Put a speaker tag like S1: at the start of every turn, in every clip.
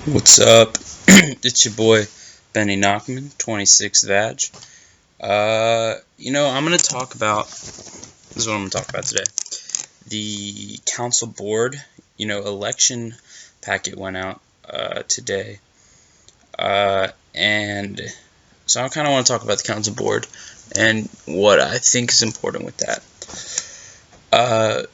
S1: What's up? It's your boy Benny Knockman, 26th Vag. I'm gonna talk about this is what I'm gonna talk about today. The council board, election packet went out today, and so I kind of want to talk about the council board and what I think is important with that.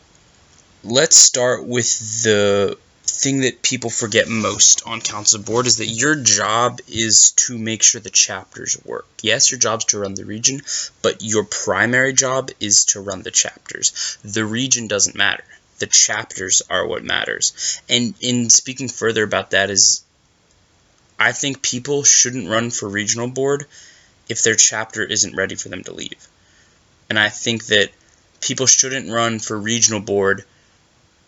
S1: Let's start with the thing that people forget most on council board is that your job is to make sure the chapters work. Yes, your job's to run the region, but your primary job is to run the chapters. The region doesn't matter. The chapters are what matters. And in speaking further about that is, I think people shouldn't run for regional board if their chapter isn't ready for them to leave. And I think that people shouldn't run for regional board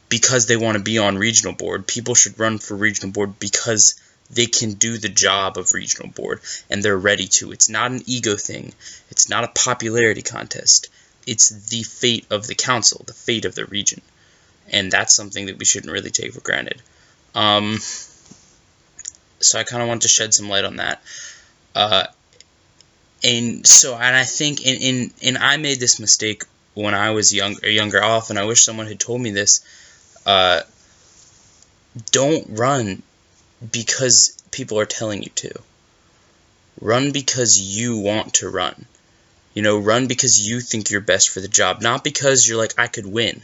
S1: because they want to be on regional board. People should run for regional board because they can do the job of regional board and they're ready to. It's not an ego thing. It's not a popularity contest. It's the fate of the council, the fate of the region. And that's something that we shouldn't really take for granted. So I kind of want to shed some light on that. And I think, and I made this mistake when I was younger off, and I wish someone had told me this. Don't run because people are telling you to. Run because you want to run. Run because you think you're best for the job, not because you're like, I could win.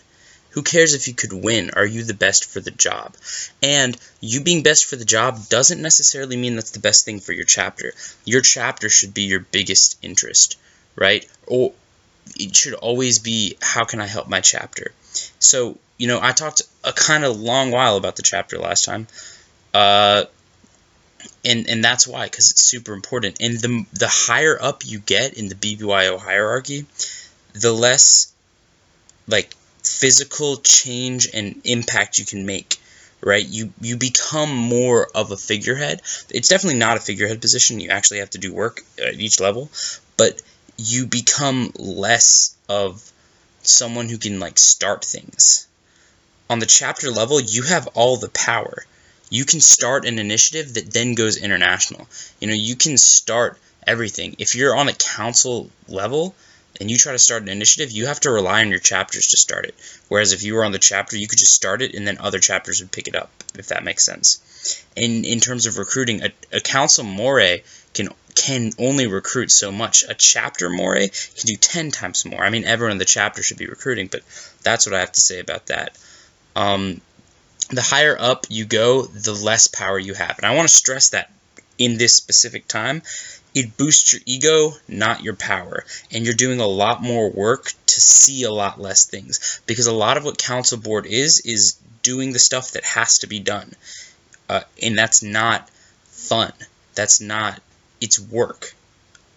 S1: Who cares if you could win? Are you the best for the job? And you being best for the job doesn't necessarily mean that's the best thing for your chapter. Your chapter should be your biggest interest, right? Or it should always be, how can I help my chapter? So, I talked a kind of long while about the chapter last time, and that's why, because it's super important. And the higher up you get in the BBYO hierarchy, the less, physical change and impact you can make, right? You become more of a figurehead. It's definitely not a figurehead position. You actually have to do work at each level, but you become less of someone who can, start things. On the chapter level, you have all the power. You can start an initiative that then goes international. You can start everything. If you're on a council level and you try to start an initiative, you have to rely on your chapters to start it. Whereas if you were on the chapter, you could just start it and then other chapters would pick it up, if that makes sense. In terms of recruiting, a council moray can only recruit so much. A chapter moray can do 10 times more. I mean, everyone in the chapter should be recruiting, but that's what I have to say about that. The higher up you go, the less power you have. And I want to stress that in this specific time, it boosts your ego, not your power. And you're doing a lot more work to see a lot less things. Because a lot of what council board is doing the stuff that has to be done. And that's not fun. It's work.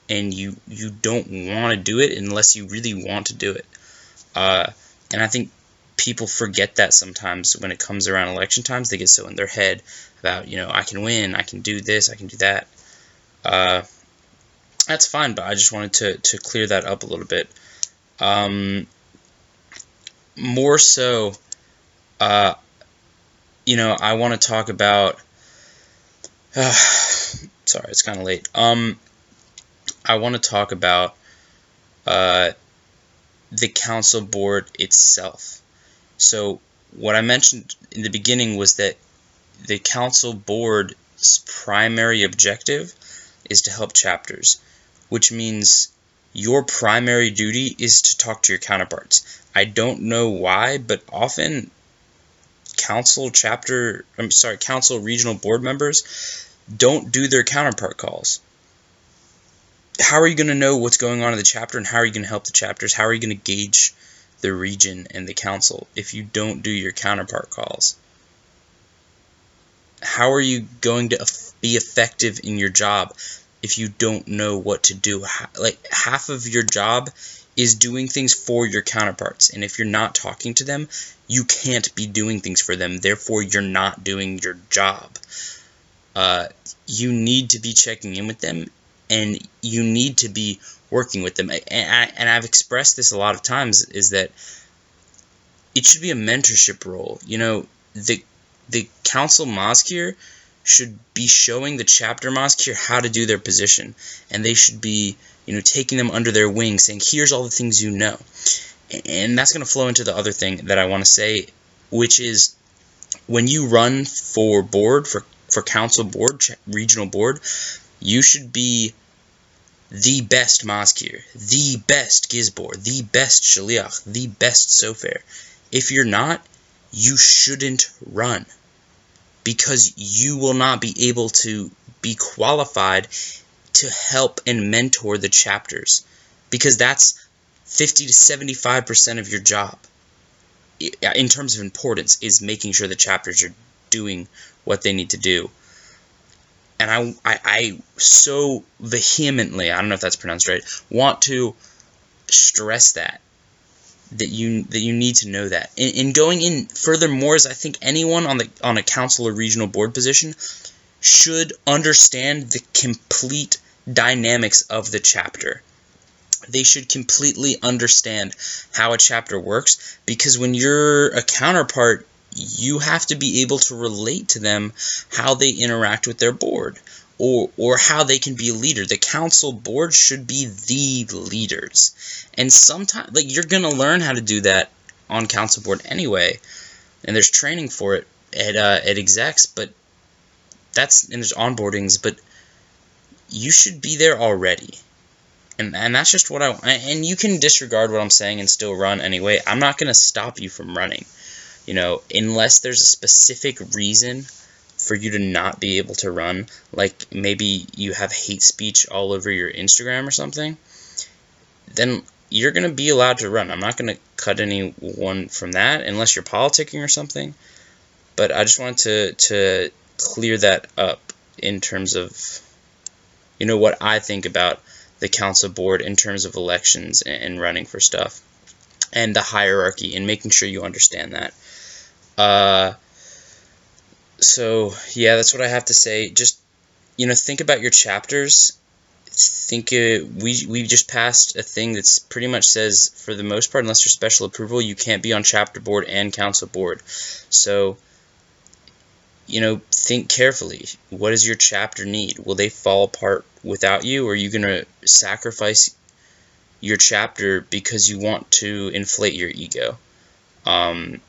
S1: And you don't want to do it unless you really want to do it. And I think people forget that sometimes when it comes around election times. They get so in their head about, I can win, I can do this, I can do that. That's fine, but I just wanted to clear that up a little bit. More so, I want to talk about, sorry, it's kind of late. I want to talk about the council board itself. So what I mentioned in the beginning was that the council board's primary objective is to help chapters, which means your primary duty is to talk to your counterparts. I don't know why, but often council regional board members don't do their counterpart calls. How are you going to know what's going on in the chapter, and how are you going to help the chapters? How are you going to gauge the region and the council if you don't do your counterpart calls? How are you going to be effective in your job if you don't know what to do? Half of your job is doing things for your counterparts, and if you're not talking to them, you can't be doing things for them. Therefore, you're not doing your job. You need to be checking in with them, and you need to be working with them. And I've expressed this a lot of times, is that it should be a mentorship role. The council mosque here should be showing the chapter Mazkir how to do their position, and they should be, taking them under their wing, saying, here's all the things you know. And that's going to flow into the other thing that I want to say, which is when you run for board, for council board, regional board, you should be the best Mazkir, the best Gizbor, the best Shaliach, the best Sofer. If you're not, you shouldn't run, because you will not be able to be qualified to help and mentor the chapters, because that's 50 to 75% of your job in terms of importance, is making sure the chapters are doing what they need to do. And I so vehemently, I don't know if that's pronounced right, want to stress that you need to know that. And going in furthermore is, I think anyone on a council or regional board position should understand the complete dynamics of the chapter. They should completely understand how a chapter works, because when you're a counterpart, you have to be able to relate to them how they interact with their board, or how they can be a leader. The council board should be the leaders. And sometimes, you're going to learn how to do that on council board anyway, and there's training for it at execs, and there's onboardings, but you should be there already. And that's just what and you can disregard what I'm saying and still run anyway. I'm not going to stop you from running, unless there's a specific reason for you to not be able to run, like maybe you have hate speech all over your Instagram or something, then you're going to be allowed to run. I'm not going to cut anyone from that unless you're politicking or something, but I just wanted to clear that up in terms of, what I think about the council board in terms of elections and running for stuff, and the hierarchy, and making sure you understand that. So yeah, that's what I have to say. Just, think about your chapters. We just passed a thing that's pretty much says, for the most part, unless there's special approval, you can't be on chapter board and council board. So, think carefully. What does your chapter need? Will they fall apart without you, or are you going to sacrifice your chapter because you want to inflate your ego? And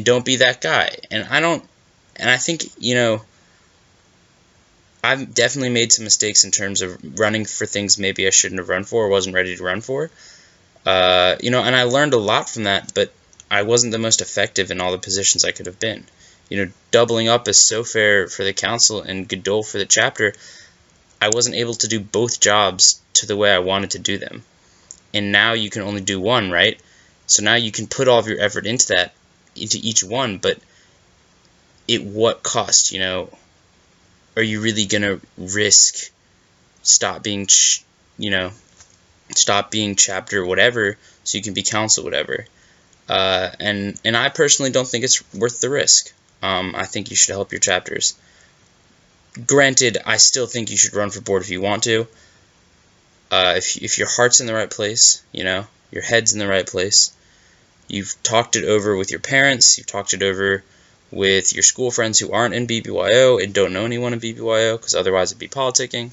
S1: don't be that guy. And I think, I've definitely made some mistakes in terms of running for things maybe I shouldn't have run for, or wasn't ready to run for. And I learned a lot from that, but I wasn't the most effective in all the positions I could have been. Doubling up as Sofer for the council and Godol for the chapter, I wasn't able to do both jobs to the way I wanted to do them. And now you can only do one, right? So now you can put all of your effort into each one, but at what cost? Are you really going to risk stop being chapter whatever so you can be council whatever? And I personally don't think it's worth the risk. I think you should help your chapters. Granted, I still think you should run for board if you want to. If your heart's in the right place, your head's in the right place, you've talked it over with your parents, you've talked it over with your school friends who aren't in BBYO and don't know anyone in BBYO, because otherwise it'd be politicking,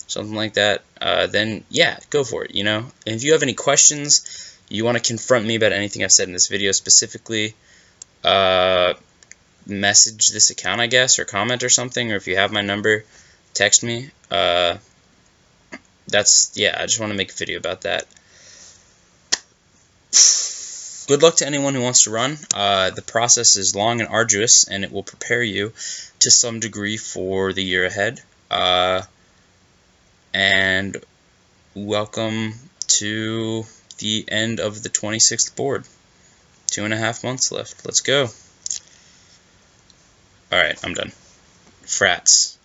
S1: something like that, then yeah, go for it, And if you have any questions, you want to confront me about anything I've said in this video specifically, message this account, I guess, or comment or something, or if you have my number, text me. I just want to make a video about that. Good luck to anyone who wants to run. The process is long and arduous, and it will prepare you to some degree for the year ahead. And welcome to the end of the 26th board. 2.5 months left. Let's go. Alright, I'm done. Frats.